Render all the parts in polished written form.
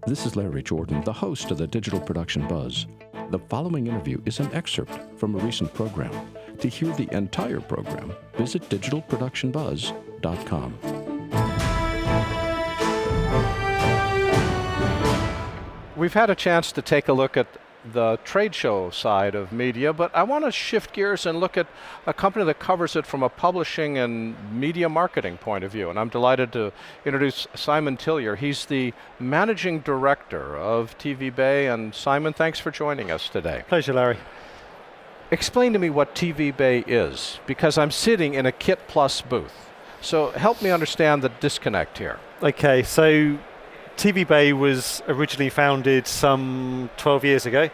This is Larry Jordan, the host of the Digital Production Buzz. The following interview is an excerpt from a recent program. To hear the entire program, visit digitalproductionbuzz.com. We've had a chance to take a look at the trade show side of media, but I want to shift gears and look at a company that covers it from a publishing and media marketing point of view. And I'm delighted to introduce Simon Tillyer. He's the managing director of TV Bay. And Simon, thanks for joining us today. Pleasure, Larry. Explain to me what TV Bay is, because I'm sitting in a KitPlus booth. So help me understand the disconnect here. Okay, so TV Bay was originally founded some 12 years ago,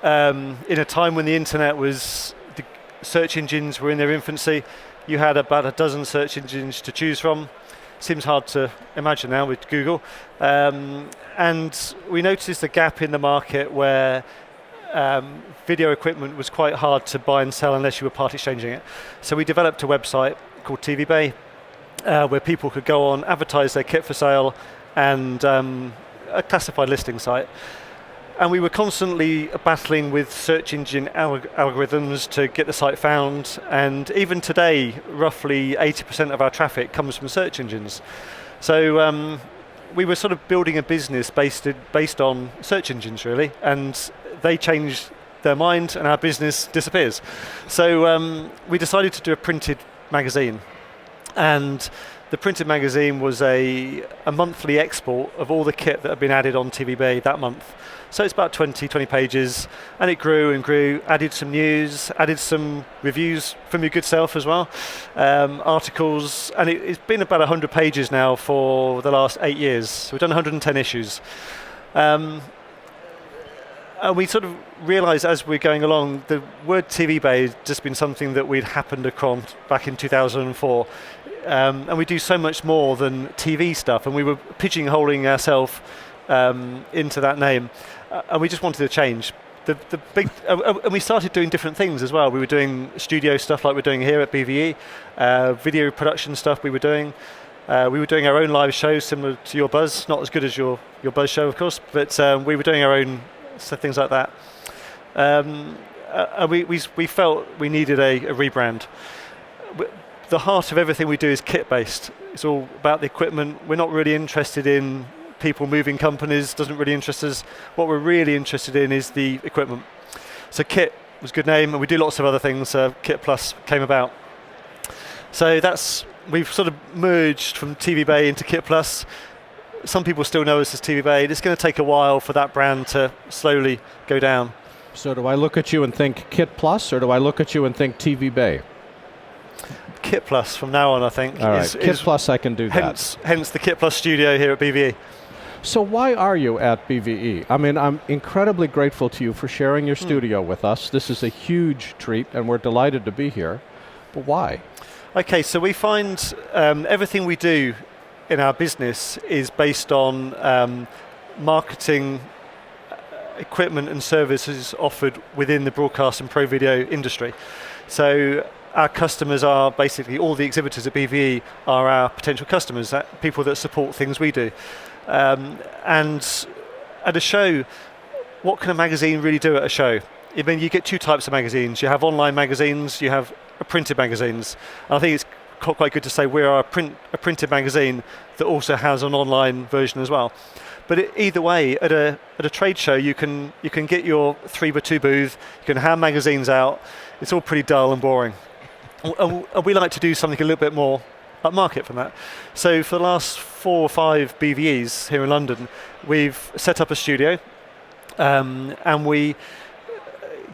in a time when the internet was, the search engines were in their infancy. You had about a dozen search engines to choose from. Seems hard to imagine now with Google. And we noticed a gap in the market where video equipment was quite hard to buy and sell unless you were part exchanging it. So we developed a website called TV Bay, where people could go on, advertise their kit for sale, and a classified listing site. And we were constantly battling with search engine algorithms to get the site found, and even today, roughly 80% of our traffic comes from search engines. So we were sort of building a business based on search engines, really, and they changed their mind and our business disappears. So we decided to do a printed magazine, and the printed magazine was a monthly export of all the kit that had been added on TV Bay that month. So it's about 20 pages, and it grew and grew, added some news, added some reviews from your good self as well, articles, and it's been about 100 pages now for the last 8 years. So we've done 110 issues. And we sort of realised as we're going along, the word TV Bay has just been something that we'd happened across back in 2004. And we do so much more than TV stuff, and we were pigeonholing ourselves into that name, and we just wanted to change. And we started doing different things as well. We were doing studio stuff like we're doing here at BVE, video production stuff we were doing. We were doing our own live shows similar to your Buzz, not as good as your Buzz show, of course, but we were doing our own things like that. And we felt we needed a rebrand. The heart of everything we do is kit-based. It's all about the equipment. We're not really interested in people moving companies, doesn't really interest us. What we're really interested in is the equipment. So Kit was a good name, and we do lots of other things. KitPlus came about. So we've sort of merged from TV Bay into KitPlus. Some people still know us as TV Bay. It's going to take a while for that brand to slowly go down. So do I look at you and think KitPlus, or do I look at you and think TV Bay? KitPlus from now on, I think. All right, KitPlus, I can do that. Hence the KitPlus studio here at BVE. So why are you at BVE? I mean, I'm incredibly grateful to you for sharing your studio with us. This is a huge treat, and we're delighted to be here. But why? Okay, so we find everything we do in our business is based on marketing equipment and services offered within the broadcast and pro video industry. So our customers are basically all the exhibitors at BVE are our potential customers, people that support things we do. And at a show, what can a magazine really do at a show? I mean, you get two types of magazines. You have online magazines, you have printed magazines. And I think it's quite good to say we are a printed magazine that also has an online version as well. But either way, at a trade show, you can get your 3x2 booth, you can have magazines out. It's all pretty dull and boring. And we like to do something a little bit more upmarket from that. So for the last 4 or 5 BVEs here in London, we've set up a studio, and we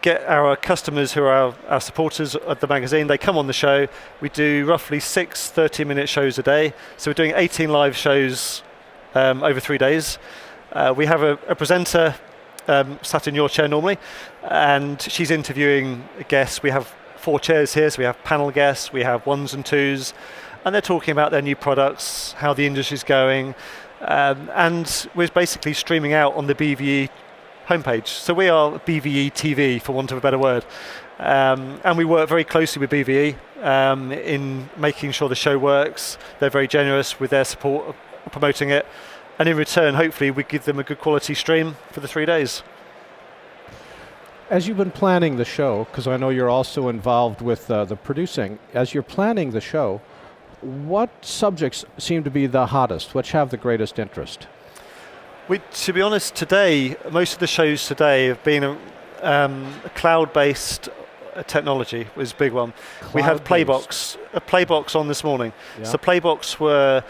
get our customers who are our supporters of the magazine. They come on the show. We do roughly 6 30-minute shows a day. So we're doing 18 live shows over 3 days. We have a presenter sat in your chair normally, and she's interviewing guests. We have 4 chairs here, so we have panel guests, we have ones and twos, and they're talking about their new products, how the industry's going, and we're basically streaming out on the BVE homepage. So we are BVE TV, for want of a better word, and we work very closely with BVE in making sure the show works. They're very generous with their support of promoting it. and in return, hopefully, we give them a good quality stream for the 3 days. As you've been planning the show, because I know you're also involved with the producing, as you're planning the show, what subjects seem to be the hottest, which have the greatest interest? To be honest, today, most of the shows today have been a cloud-based technology was a big one. We had a Playbox on this morning. Yeah. So Playbox were,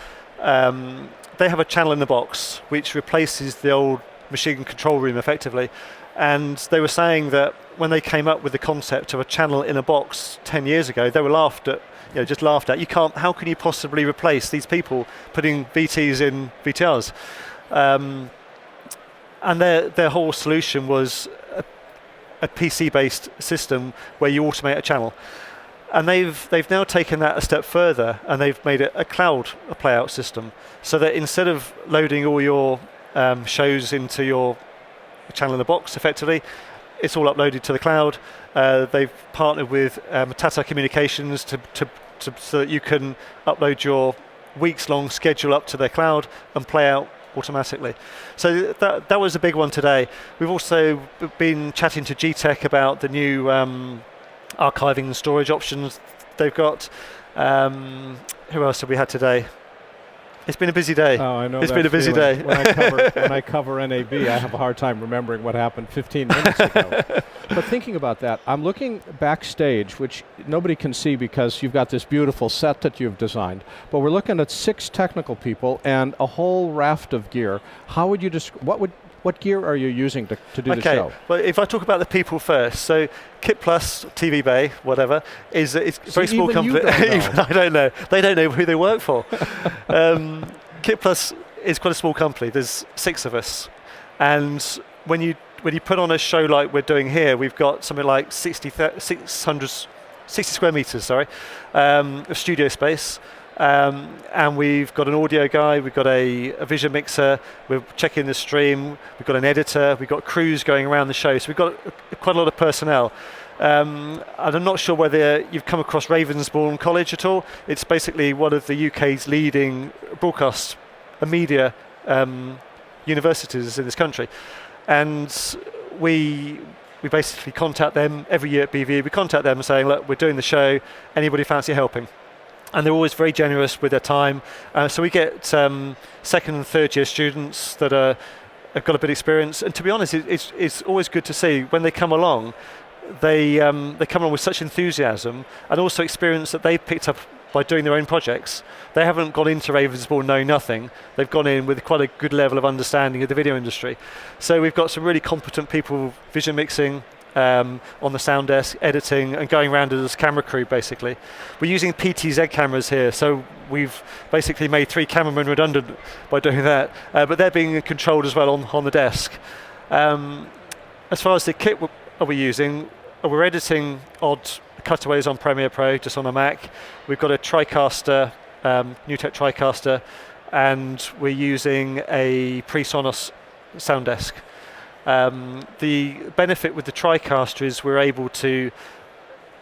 they have a channel in the box which replaces the old machine control room effectively. And they were saying that when they came up with the concept of a channel in a box 10 years ago, they were just laughed at. How can you possibly replace these people putting VTs in VTRs? And their whole solution was a PC-based system where you automate a channel. And they've now taken that a step further, and they've made it a cloud playout system, so that instead of loading all your shows into your channel in the box, effectively, it's all uploaded to the cloud. They've partnered with Tata Communications so that you can upload your weeks-long schedule up to their cloud and play out automatically. So that was a big one today. We've also been chatting to GTech about the new archiving and storage options they've got. Who else have we had today? It's been a busy day. Oh, I know. It's been a busy day. When I cover NAB, I have a hard time remembering what happened 15 minutes ago. But thinking about that, I'm looking backstage, which nobody can see because you've got this beautiful set that you've designed. But we're looking at 6 technical people and a whole raft of gear. How would you what gear are you using to do the show? Well, if I talk about the people first, so KitPlus, TV Bay, whatever, it's a very small company. I don't know. They don't know who they work for. KitPlus is quite a small company. There's 6 of us, and when you put on a show like we're doing here, we've got something like 60 square meters, of studio space. And we've got an audio guy, we've got a vision mixer, we're checking the stream, we've got an editor, we've got crews going around the show, so we've got quite a lot of personnel. And I'm not sure whether you've come across Ravensbourne College at all. It's basically one of the UK's leading broadcast and media universities in this country. And we basically contact them every year at BV. We contact them saying, look, we're doing the show, anybody fancy helping? And they're always very generous with their time. So we get second and third year students that have got a bit of experience. And to be honest, it's always good to see when they come along, they come along with such enthusiasm and also experience that they've picked up by doing their own projects. They haven't gone into Ravensbourne knowing nothing. They've gone in with quite a good level of understanding of the video industry. So we've got some really competent people, vision mixing, on the sound desk, editing, and going around as camera crew, basically. We're using PTZ cameras here, so we've basically made 3 cameramen redundant by doing that, but they're being controlled as well on the desk. As far as the kit we're using, we're editing odd cutaways on Premiere Pro, just on a Mac. We've got a TriCaster, NewTek TriCaster, and we're using a pre-Sonos sound desk. The benefit with the TriCaster is we're able to,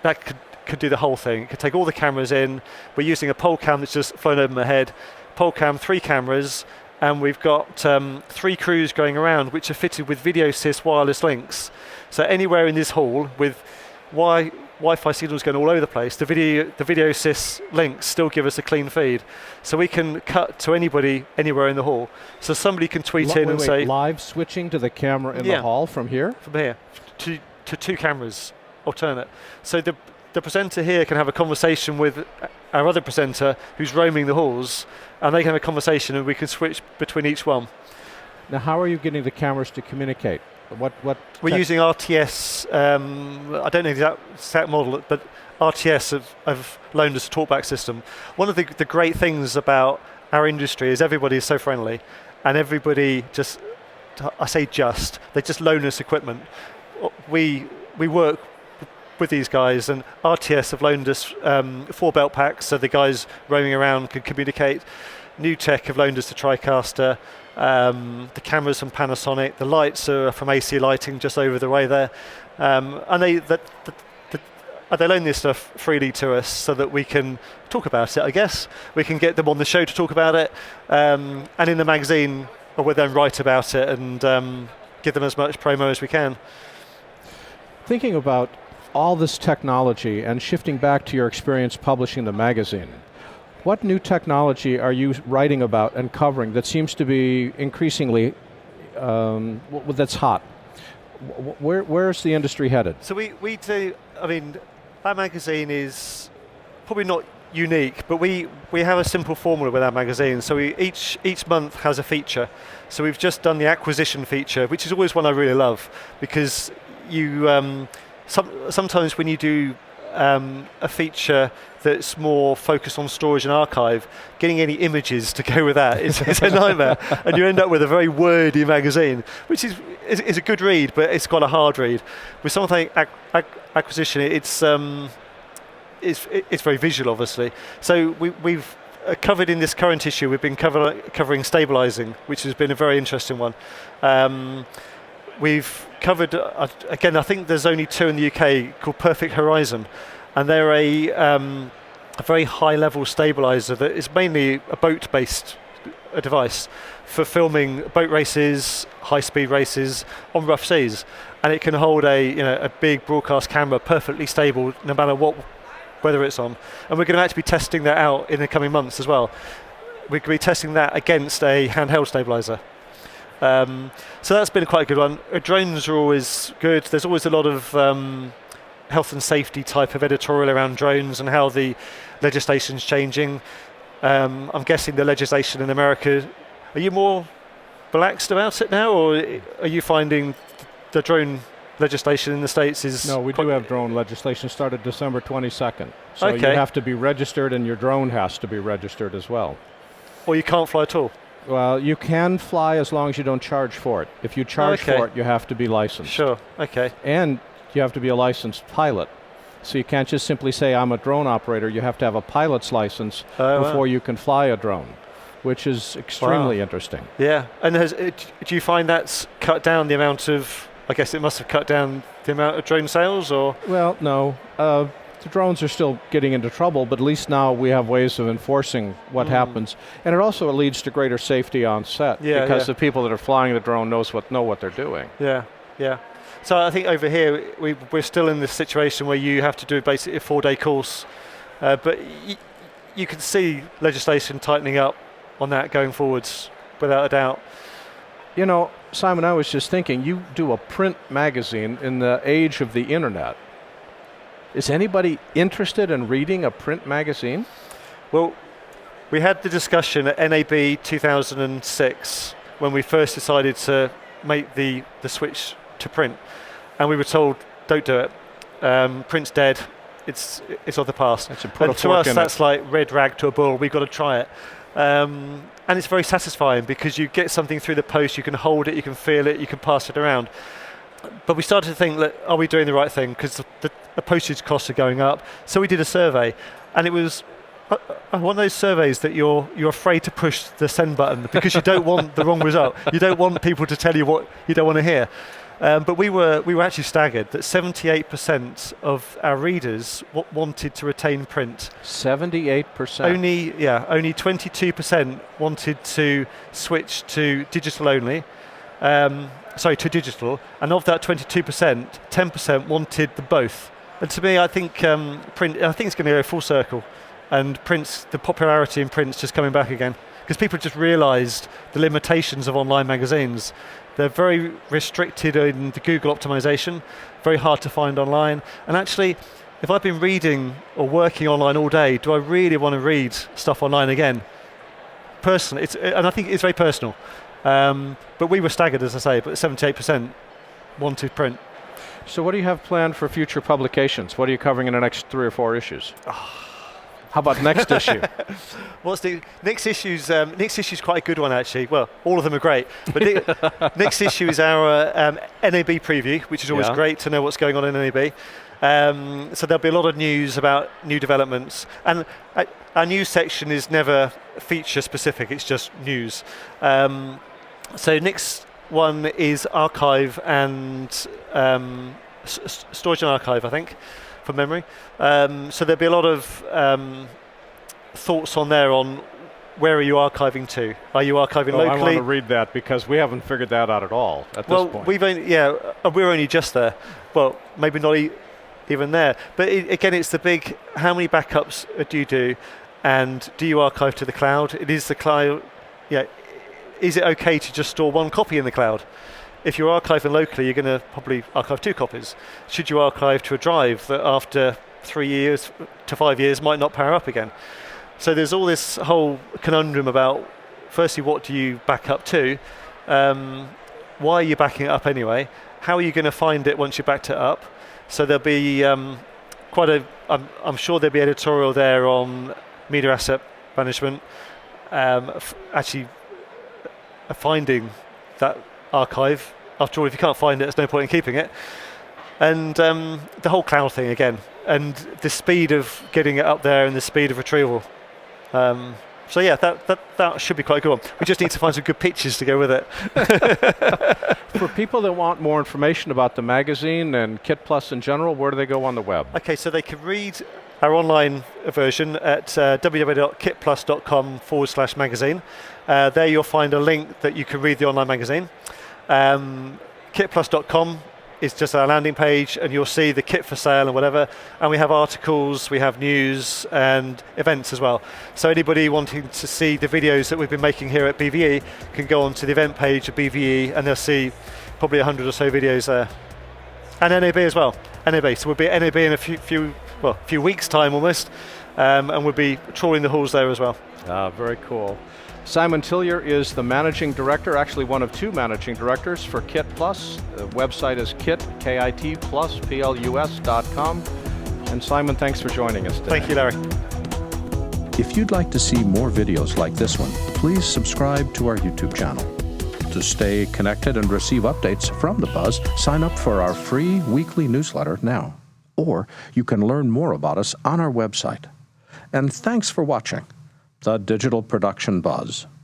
that could do the whole thing. It could take all the cameras in. We're using a pole cam that's just flown over my head. Pole cam, 3 cameras, and we've got 3 crews going around which are fitted with video sys wireless links. So anywhere in this hall with Wi-Fi signals going all over the place, the video sys links still give us a clean feed. So we can cut to anybody anywhere in the hall. So somebody can tweet in and say... Live switching to the camera in the hall from here? From here, to 2 cameras, alternate. So the presenter here can have a conversation with our other presenter who's roaming the halls, and they can have a conversation and we can switch between each one. Now how are you getting the cameras to communicate? We're using RTS, I don't know the exact model, but RTS have loaned us a talkback system. One of the great things about our industry is everybody is so friendly, and everybody they just loan us equipment. We work with these guys, and RTS have loaned us 4 belt packs so the guys roaming around can communicate. NewTek have loaned us the TriCaster. The cameras from Panasonic, the lights are from AC Lighting just over the way there, and they loan this stuff freely to us so that we can talk about it. I guess we can get them on the show to talk about it, and in the magazine we'll then write about it and give them as much promo as we can. Thinking about all this technology and shifting back to your experience publishing the magazine, what new technology are you writing about and covering that seems to be increasingly that's hot? Where's the industry headed? So we do, I mean, our magazine is probably not unique, but we have a simple formula with our magazine. So each month has a feature. So we've just done the acquisition feature, which is always one I really love, because you sometimes when you do a feature that's more focused on storage and archive, getting any images to go with that is a nightmare, and you end up with a very wordy magazine, which is a good read, but it's got a hard read. With something acquisition, it's very visual, obviously. So we've covered in this current issue, we've been covering stabilizing, which has been a very interesting one. We've covered, again, I think there's only 2 in the UK called Perfect Horizon, and they're a very high-level stabilizer that is mainly a boat-based device for filming boat races, high-speed races on rough seas, and it can hold a big broadcast camera perfectly stable no matter what weather it's on. And we're going to actually be testing that out in the coming months as well. We're going to be testing that against a handheld stabilizer. So that's been quite a good one. Drones are always good. There's always a lot of health and safety type of editorial around drones and how the legislation's changing. I'm guessing the legislation in America, are you more relaxed about it now, or are you finding the drone legislation in the States is... No, we do have drone legislation, started December 22nd. So you Okay. have to be registered, and your drone has to be registered as well. Or you can't fly at all? Well, you can fly as long as you don't charge for it. If you charge Okay. for it, you have to be licensed. Sure, okay. And you have to be a licensed pilot. So you can't just simply say, I'm a drone operator. You have to have a pilot's license before you can fly a drone, which is extremely interesting. Yeah, and do you find that's cut down the amount of... I guess it must have cut down the amount of drone sales, or...? Well, no. The drones are still getting into trouble, but at least now we have ways of enforcing what happens. And it also leads to greater safety on set, because the people that are flying the drone know what they're doing. Yeah, yeah. So I think over here, we're still in this situation where you have to do basically a 4-day course. But you can see legislation tightening up on that going forwards, without a doubt. You know, Simon, I was just thinking, you do a print magazine in the age of the internet. Is anybody interested in reading a print magazine? Well, we had the discussion at NAB 2006 when we first decided to make the switch to print, and we were told, don't do it. Print's dead. It's of the past. And to us, that's like red rag to a bull. We've got to try it. And it's very satisfying because you get something through the post, you can hold it, you can feel it, you can pass it around. But we started to think, look, are we doing the right thing? Because the postage costs are going up. So we did a survey, and it was one of those surveys that you're afraid to push the send button because you don't want the wrong result. You don't want people to tell you what you don't want to hear. But we were actually staggered that 78% of our readers wanted to retain print. 78%? Only 22% wanted to switch to digital only. To digital, and of that 22%, 10% wanted the both. And to me, I think print. I think it's going to go full circle, and the popularity in print's just coming back again because people just realised the limitations of online magazines. They're very restricted in the Google optimization, very hard to find online. And actually, if I've been reading or working online all day, do I really want to read stuff online again? Personally, and I think it's very personal. But we were staggered, as I say, but 78% wanted print. So what do you have planned for future publications? What are you covering in the next 3 or 4 issues? How about next issue? What's the next issue's? Next issue's quite a good one, actually. Well, all of them are great, but next issue is our NAB preview, which is always great to know what's going on in NAB. So there'll be a lot of news about new developments, and our news section is never feature specific, it's just news. So next one is archive and storage and archive, I think, from memory. So there'll be a lot of thoughts on there on where are you archiving to? Are you archiving Oh, I locally? want to read that because we haven't figured that out at all at this point. We're only just there. Well, maybe not even there. But again, it's the big, how many backups do you do? And do you archive to the cloud? It is the cloud, is it okay to just store one copy in the cloud? If you're archiving locally, you're going to probably archive 2 copies. Should you archive to a drive that after 3 years to 5 years might not power up again? So there's all this whole conundrum about, firstly, what do you back up to? Why are you backing it up anyway? How are you going to find it once you backed it up? So there'll be I'm sure there'll be editorial there on media asset management, actually finding that archive. After all, if you can't find it, there's no point in keeping it. And the whole cloud thing again, and the speed of getting it up there and the speed of retrieval. So yeah, that should be quite a good one. We just need to find some good pictures to go with it. For people that want more information about the magazine and KitPlus in general, where do they go on the web? Okay, so they can read our online version at www.kitplus.com/magazine. There you'll find a link that you can read the online magazine. Kitplus.com is just our landing page, and you'll see the kit for sale and whatever. And we have articles, we have news and events as well. So anybody wanting to see the videos that we've been making here at BVE can go onto the event page of BVE, and they'll see probably 100 or so videos there. And NAB as well. NAB. So we'll be at NAB in a few weeks' time almost, and we'll be trawling the halls there as well. Very cool. Simon Tillyer is the managing director, actually one of 2 managing directors for KitPlus. The website is KitPlus.com. And Simon, thanks for joining us today. Thank you, Larry. If you'd like to see more videos like this one, please subscribe to our YouTube channel. To stay connected and receive updates from The Buzz, sign up for our free weekly newsletter now. Or you can learn more about us on our website. And thanks for watching The Digital Production Buzz.